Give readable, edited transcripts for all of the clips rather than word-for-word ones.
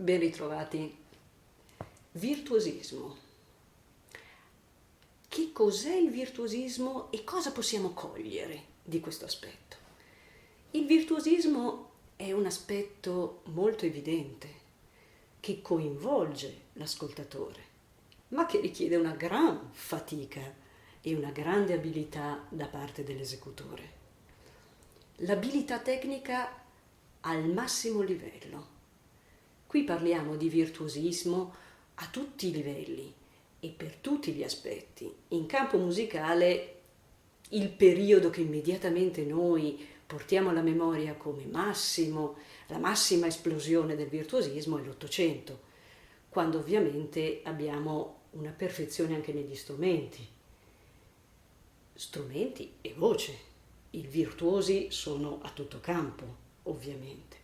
Ben ritrovati. Virtuosismo. Che cos'è il virtuosismo e cosa possiamo cogliere di questo aspetto? Il virtuosismo è un aspetto molto evidente che coinvolge l'ascoltatore, ma che richiede una gran fatica e una grande abilità da parte dell'esecutore. L'abilità tecnica al massimo livello. Qui parliamo di virtuosismo a tutti i livelli e per tutti gli aspetti. In campo musicale il periodo che immediatamente noi portiamo alla memoria come massimo, la massima esplosione del virtuosismo è l'Ottocento, quando ovviamente abbiamo una perfezione anche negli strumenti e voce. I virtuosi sono a tutto campo, ovviamente.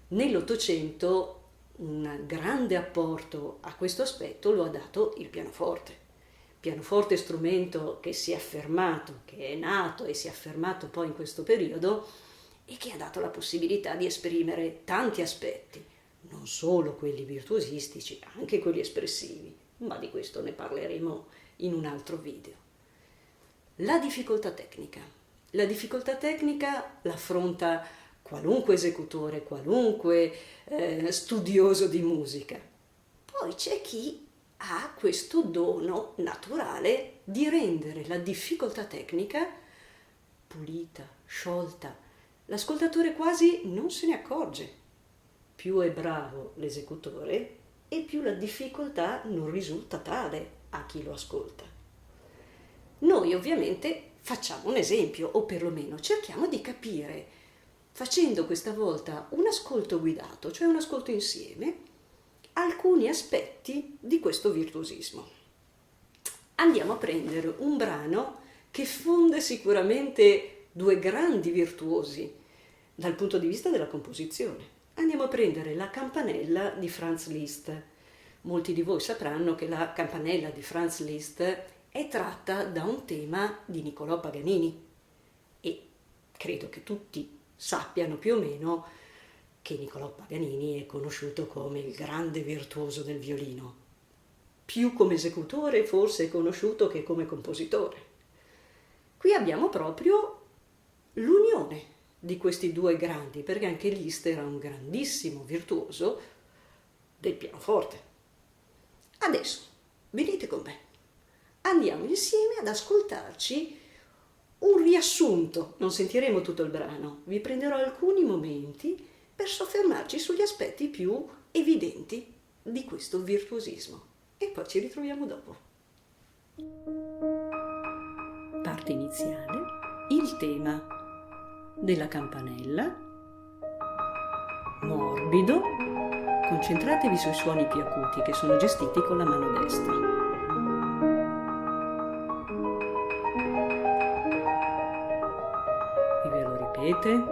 Nell'Ottocento un grande apporto a questo aspetto lo ha dato il pianoforte. Pianoforte strumento che si è affermato, che è nato e si è affermato poi in questo periodo e che ha dato la possibilità di esprimere tanti aspetti, non solo quelli virtuosistici, anche quelli espressivi, ma di questo ne parleremo in un altro video. La difficoltà tecnica. La difficoltà tecnica l'affronta qualunque esecutore, qualunque studioso di musica. Poi c'è chi ha questo dono naturale di rendere la difficoltà tecnica pulita, sciolta. L'ascoltatore quasi non se ne accorge. Più è bravo l'esecutore e più la difficoltà non risulta tale a chi lo ascolta. Noi ovviamente facciamo un esempio, o perlomeno cerchiamo di capire, facendo questa volta un ascolto guidato, cioè un ascolto insieme, alcuni aspetti di questo virtuosismo. Andiamo a prendere un brano che fonde sicuramente due grandi virtuosi dal punto di vista della composizione. Andiamo a prendere la campanella di Franz Liszt. Molti di voi sapranno che la campanella di Franz Liszt è tratta da un tema di Niccolò Paganini e credo che tutti sappiano più o meno che Niccolò Paganini è conosciuto come il grande virtuoso del violino. Più come esecutore forse è conosciuto che come compositore. Qui abbiamo proprio l'unione di questi due grandi, perché anche Liszt era un grandissimo virtuoso del pianoforte. Adesso venite con me. Andiamo insieme ad ascoltarci un riassunto, non sentiremo tutto il brano, vi prenderò alcuni momenti per soffermarci sugli aspetti più evidenti di questo virtuosismo e poi ci ritroviamo dopo. Parte iniziale, il tema della campanella, morbido, concentratevi sui suoni più acuti che sono gestiti con la mano destra. Ripete,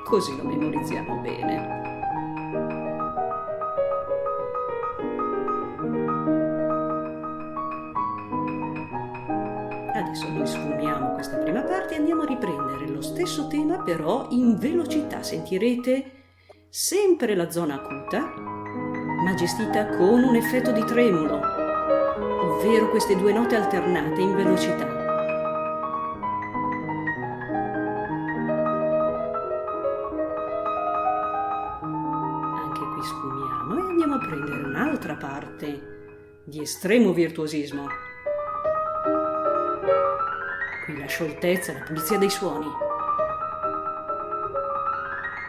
così lo memorizziamo bene. Adesso noi sfumiamo questa prima parte e andiamo a riprendere lo stesso tema però in velocità. Sentirete sempre la zona acuta, ma gestita con un effetto di tremolo, ovvero queste due note alternate in velocità. Sfumiamo e andiamo a prendere un'altra parte di estremo virtuosismo. Qui la scioltezza, la pulizia dei suoni.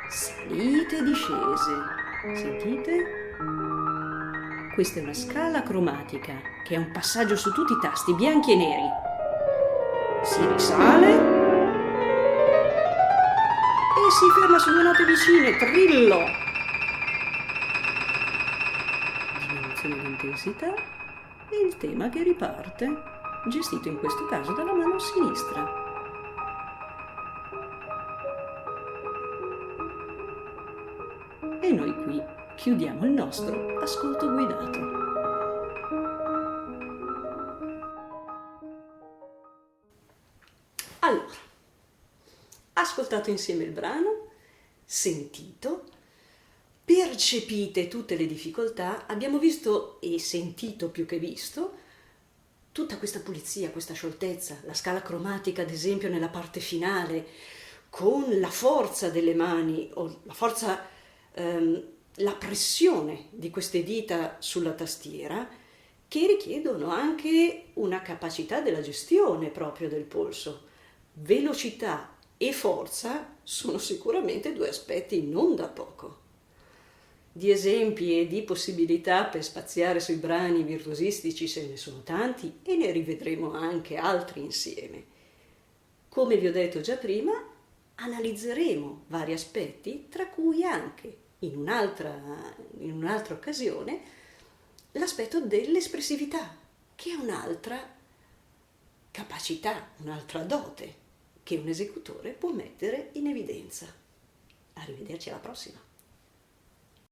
Salite e discese. Sentite? Questa è una scala cromatica che è un passaggio su tutti i tasti bianchi e neri. Si risale e si ferma sulle note vicine. Trillo! L'intensità e il tema che riparte, gestito in questo caso dalla mano sinistra. E noi qui chiudiamo il nostro ascolto guidato. Allora, ascoltato insieme il brano, sentito, Percepite tutte le difficoltà, abbiamo visto e sentito più che visto tutta questa pulizia, questa scioltezza, la scala cromatica ad esempio nella parte finale, con la forza delle mani o la forza, la pressione di queste dita sulla tastiera, che richiedono anche una capacità della gestione proprio del polso. Velocità e forza sono sicuramente due aspetti non da poco. Di esempi e di possibilità per spaziare sui brani virtuosistici ce ne sono tanti e ne rivedremo anche altri insieme. Come vi ho detto già prima, analizzeremo vari aspetti, tra cui anche in un'altra occasione l'aspetto dell'espressività, che è un'altra capacità, un'altra dote che un esecutore può mettere in evidenza. Arrivederci alla prossima.